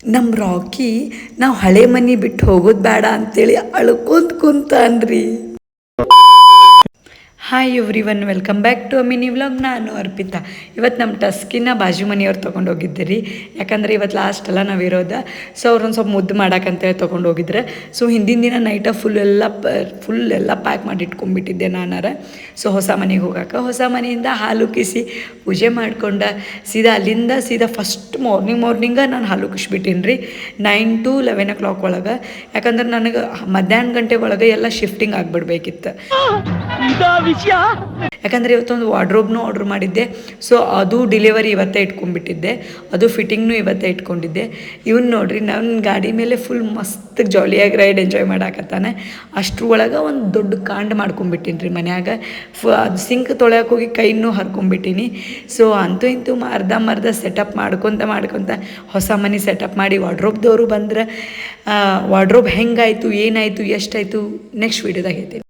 ನಮ್ಮ ರಾಕಿ ನಾವು ಹಳೆ ಮನೆ ಬಿಟ್ಟು ಹೋಗೋದು ಬೇಡ ಅಂತೇಳಿ ಅಳ್ಕೊಂತ ಕುಂತಾನ್ರಿ. Hi everyone, welcome back to mini vlog. ನಾನು ಅರ್ಪಿತಾ. ಇವತ್ತು ನಮ್ಮ ಟಸ್ಕಿನ ಬಾಜು ಮನೆಯವ್ರು ತೊಗೊಂಡು ಹೋಗಿದ್ದೆ ರೀ. ಯಾಕಂದರೆ ಇವತ್ತು ಲಾಸ್ಟ್ ಎಲ್ಲ ನಾವಿರೋದ, ಸೊ ಅವ್ರೊಂದು ಸ್ವಲ್ಪ ಮುದ್ದು ಮಾಡೋಕ್ಕಂತೇಳಿ ತೊಗೊಂಡು ಹೋಗಿದ್ರೆ. ಸೊ ಹಿಂದಿನ ದಿನ ನೈಟ ಫುಲ್ ಎಲ್ಲ ಪ್ಯಾಕ್ ಮಾಡಿ ಇಟ್ಕೊಂಡ್ಬಿಟ್ಟಿದ್ದೆ ನಾನಾರ. ಸೊ ಹೊಸ ಮನೆಗೆ ಹೋಗೋಕೆ ಹೊಸ ಮನೆಯಿಂದ ಹಾಲು ಕಿಸಿ ಪೂಜೆ ಮಾಡ್ಕೊಂಡು ಅಲ್ಲಿಂದ ಫಸ್ಟ್ ಮಾರ್ನಿಂಗ ನಾನು ಹಾಲು ಕಿಸ್ಬಿಟ್ಟೀನಿ ರೀ. 9 to 11 o'clock ಒಳಗೆ. ಯಾಕಂದ್ರೆ ನನಗೆ ಮಧ್ಯಾಹ್ನ ಗಂಟೆ ಒಳಗೆ ಎಲ್ಲ ಶಿಫ್ಟಿಂಗ್ ಆಗಿಬಿಡ್ಬೇಕಿತ್ತು. ಯಾಕಂದರೆ ಇವತ್ತೊಂದು ವಾರ್ಡ್ರೋಬ್ನು ಆರ್ಡ್ರ್ ಮಾಡಿದ್ದೆ. ಸೊ ಅದು ಡೆಲಿವರಿ ಇವತ್ತೇ ಇಟ್ಕೊಂಡ್ಬಿಟ್ಟಿದ್ದೆ, ಅದು ಫಿಟ್ಟಿಂಗ್ನು ಇವತ್ತೇ ಇಟ್ಕೊಂಡಿದ್ದೆ. ಇವನು ನೋಡ್ರಿ ನನ್ನ ಗಾಡಿ ಮೇಲೆ ಫುಲ್ ಮಸ್ತ್ ಜಾಲಿಯಾಗಿ ರೈಡ್ ಎಂಜಾಯ್ ಮಾಡಾಕತ್ತಾನೆ. ಅಷ್ಟ್ರ ಒಳಗೆ ಒಂದು ದೊಡ್ಡ ಕಾಂಡ್ ಮಾಡ್ಕೊಂಡ್ಬಿಟ್ಟಿನಿ ರೀ ಮನ್ಯಾಗ. ಅದು ಸಿಂಕ್ ತೊಳೆಯೋಕೆ ಹೋಗಿ ಕೈನೂ ಹರ್ಕೊಂಡ್ಬಿಟ್ಟಿನಿ. ಸೊ ಅಂತೂ ಇಂತೂ ಅರ್ಧ ಸೆಟಪ್ ಮಾಡ್ಕೊತ ಹೊಸ ಮನೆ ಸೆಟಪ್ ಮಾಡಿ ವಾರ್ಡ್ರೋಬ್ದವರು ಬಂದ್ರೆ ವಾರ್ಡ್ರೋಬ್ ಹೆಂಗಾಯಿತು, ಏನಾಯಿತು, ಎಷ್ಟಾಯಿತು ನೆಕ್ಸ್ಟ್ ವೀಡಿಯೋದಾಗ ಹೇಳ್ತೀನಿ.